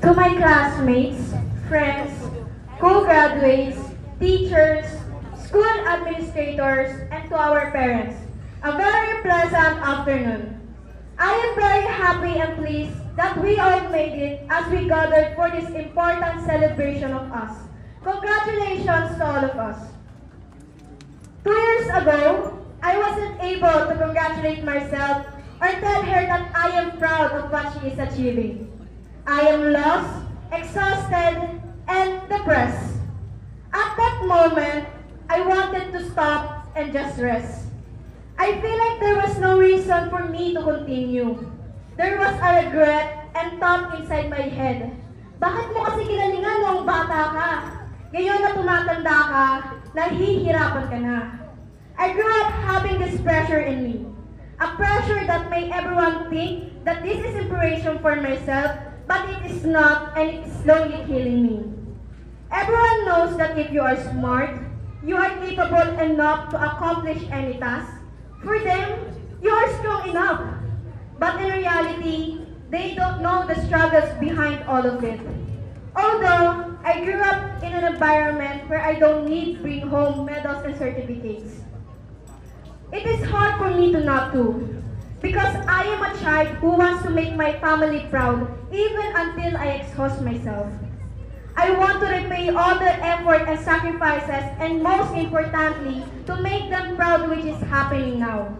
To my classmates, friends, co-graduates, teachers, school administrators, and to our parents, a very pleasant afternoon. I am very happy and pleased that we all made it as we gathered for this important celebration of us. Congratulations to all of us. 2 years ago, I wasn't able to congratulate myself or tell her that I am proud of what she is achieving. I am lost, exhausted, and depressed. At that moment, I wanted to stop and just rest. I feel like there was no reason for me to continue. There was a regret and thought inside my head. Bakit mo kasi kinalingan noong bata ka? Ngayon na tumatanda ka, nahihirapan ka na. I grew up having this pressure in me. A pressure that made everyone think that this is inspiration for myself, but it is not, and it is slowly killing me. Everyone knows that if you are smart, you are capable enough to accomplish any task. For them, you are strong enough. But in reality, they don't know the struggles behind all of it. Although, I grew up in an environment where I don't need to bring home medals and certificates. It is hard for me to not do, because I am a child who wants to make my family proud, even until I exhaust myself. I want to repay all the effort and sacrifices, and most importantly, to make them proud, which is happening now.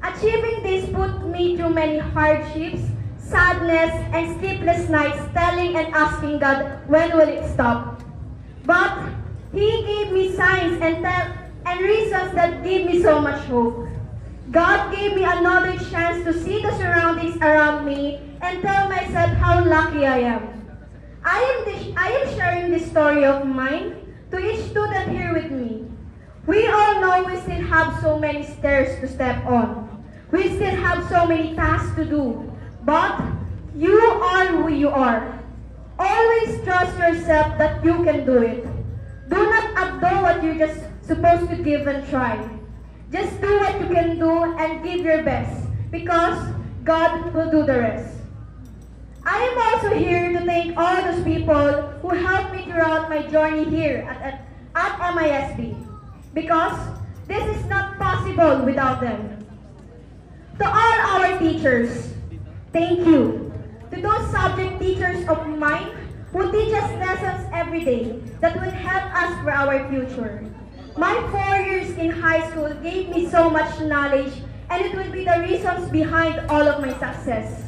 Achieving this put me through many hardships, sadness, and sleepless nights, telling and asking God, when will it stop? But He gave me signs and reasons that gave me so much hope. God gave me another chance to see the surroundings around me and tell myself how lucky I am. I am sharing this story of mine to each student here with me. We all know we still have so many stairs to step on. We still have so many tasks to do. But you are who you are. Always trust yourself that you can do it. Do not outdo what you're just supposed to give and try. Just do what you can do and give your best, because God will do the rest. I am also here to thank all those people who helped me throughout my journey here at MISB, because this is not possible without them. To all our teachers, thank you. To those subject teachers of mine who teach us lessons every day that will help us for our future. My 4 years in high school gave me so much knowledge, and it will be the reasons behind all of my success.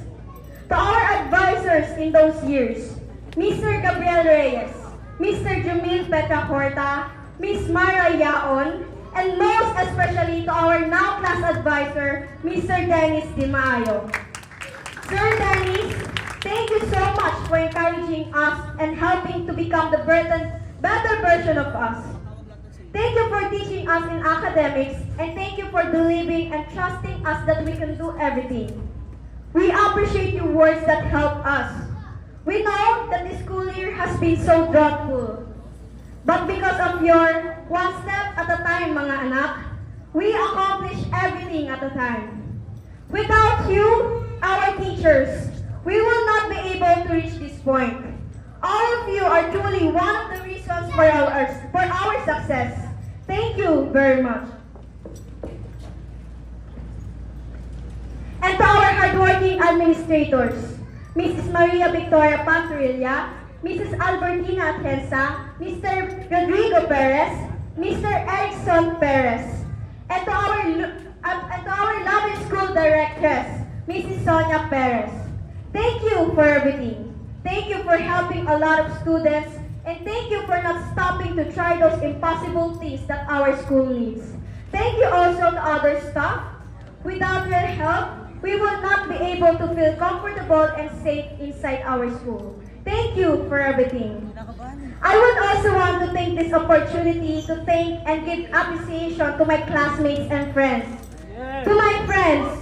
To our advisors in those years, Mr. Gabriel Reyes, Mr. Jumil Petra Horta, Ms. Mara Yaon, and most especially to our now class advisor, Mr. Dennis Di Mayo. Sir Dennis, thank you so much for encouraging us and helping to become the better version of us. Thank you for teaching us in academics, and thank you for believing and trusting us that we can do everything. We appreciate your words that help us. We know that this school year has been so dreadful. But because of your one step at a time, mga anak, we accomplish everything at a time. Without you, our teachers, we will not be able to reach this point. All of you are truly one of the reasons for our success. Thank you very much. And to our hardworking administrators, Mrs. Maria Victoria Pantorilla, Mrs. Albertina Atienza, Mr. Rodrigo Perez, Mr. Erickson Perez, and to our loving school directress, Mrs. Sonia Perez. Thank you for everything. Thank you for helping a lot of students, and thank you for not stopping to try those impossible things that our school needs. Thank you also to other staff. Without your help, we will not be able to feel comfortable and safe inside our school. Thank you for everything. I would also want to take this opportunity to thank and give appreciation to my classmates and friends. To my friends,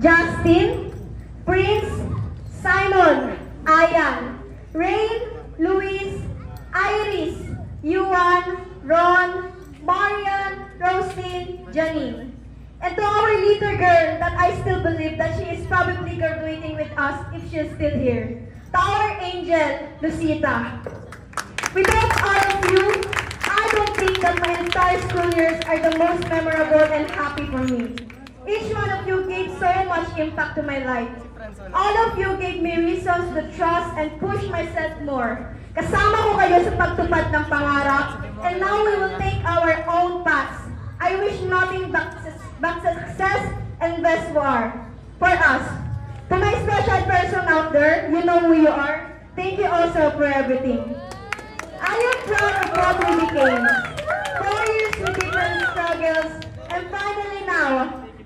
Justin, Prince, Simon, Ayan, Rain, Luis, Iris, Yuan, Ron, Marian, Roslyn, Janine. And to our little girl that I still believe that she is probably graduating with us if she is still here. to our angel, Lucita. Without all of you, I don't think that my entire school years are the most memorable and happy for me. Each one of you gave so much impact to my life. All of you gave me reasons to trust and push myself more. Kasama ko kayo sa pagtupad ng pangarap, and now we will take our own paths. I wish nothing but success and best for us. To my special person out there, you know who you are. Thank you also for everything. I am proud of what we became. 4 years with different struggles, and finally now,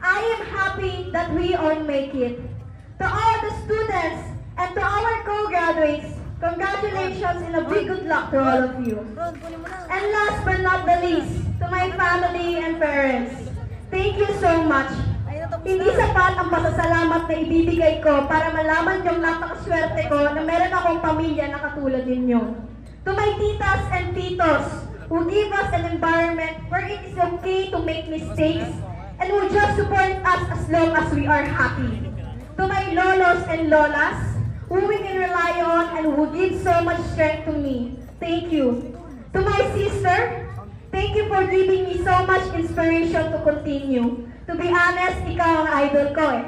I am happy that we all make it. To all the students and to our co-graduates, congratulations and a big good luck to all of you. And last but not the least, to my family and parents, thank you so much. Hindi sapat ang pasasalamat na ibibigay ko para malaman yung napakaswerte ko na meron akong pamilya na katulad ninyo. To my titas and titos who give us an environment where it is okay to make mistakes and who just support us as long as we are happy. To my lolos and lolas who we can rely on and who give so much strength to me, thank you. To my sister, thank you for giving me so much inspiration to continue. To be honest, ikaw ang idol ko eh.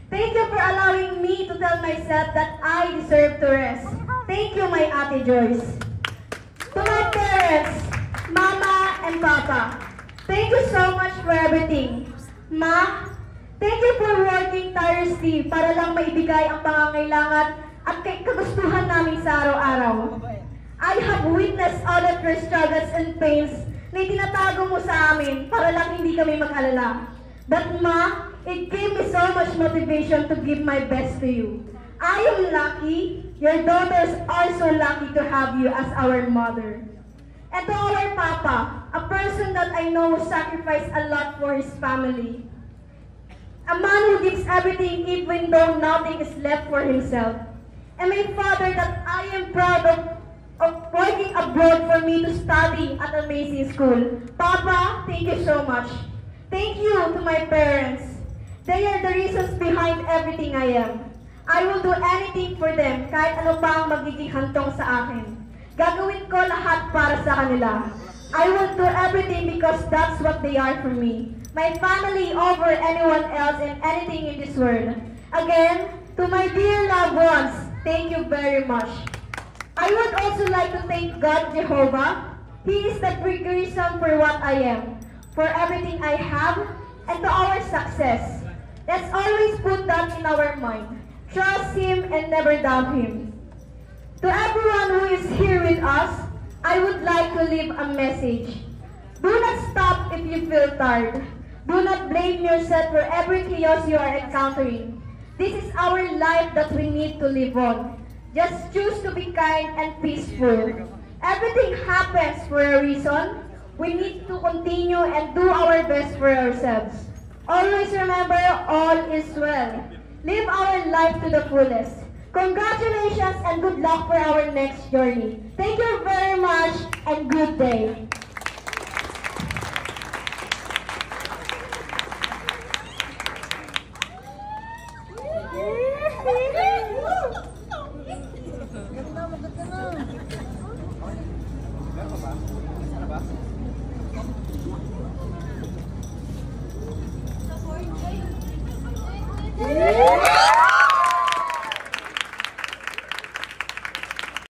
Thank you for allowing me to tell myself that I deserve to rest. Thank you, my Ate Joyce. To my parents, Mama and Papa, thank you so much for everything. Ma, thank you for working tirelessly para lang maibigay ang pangangailangan at kagustuhan namin sa araw-araw. I have witnessed all of your struggles and pains na itinatago mo sa amin para lang hindi kami mag-alala. But Ma, it gave me so much motivation to give my best to you. I am lucky, your daughters are so lucky to have you as our mother. And to our Papa, a person that I know sacrificed a lot for his family. A man who gives everything even though nothing is left for himself. And my father that I am proud of working abroad for me to study at an amazing school. Papa, thank you so much. Thank you to my parents. They are the reasons behind everything I am. I will do anything for them kahit ano pa ang magiging hantong sa akin. Gagawin ko lahat para sa kanila. I will do everything because that's what they are for me. My family over anyone else and anything in this world. Again, to my dear loved ones, thank you very much. I would also like to thank God Jehovah. He is the big reason for what I am, for everything I have, and to our success. Let's always put that in our mind. Trust Him and never doubt Him. To everyone who is here with us, I would like to leave a message. Do not stop if you feel tired. Do not blame yourself for every chaos you are encountering. This is our life that we need to live on. Just choose to be kind and peaceful. Everything happens for a reason. We need to continue and do our best for ourselves. Always remember, all is well. Live our life to the fullest. Congratulations and good luck for our next journey. Thank you very much and good day.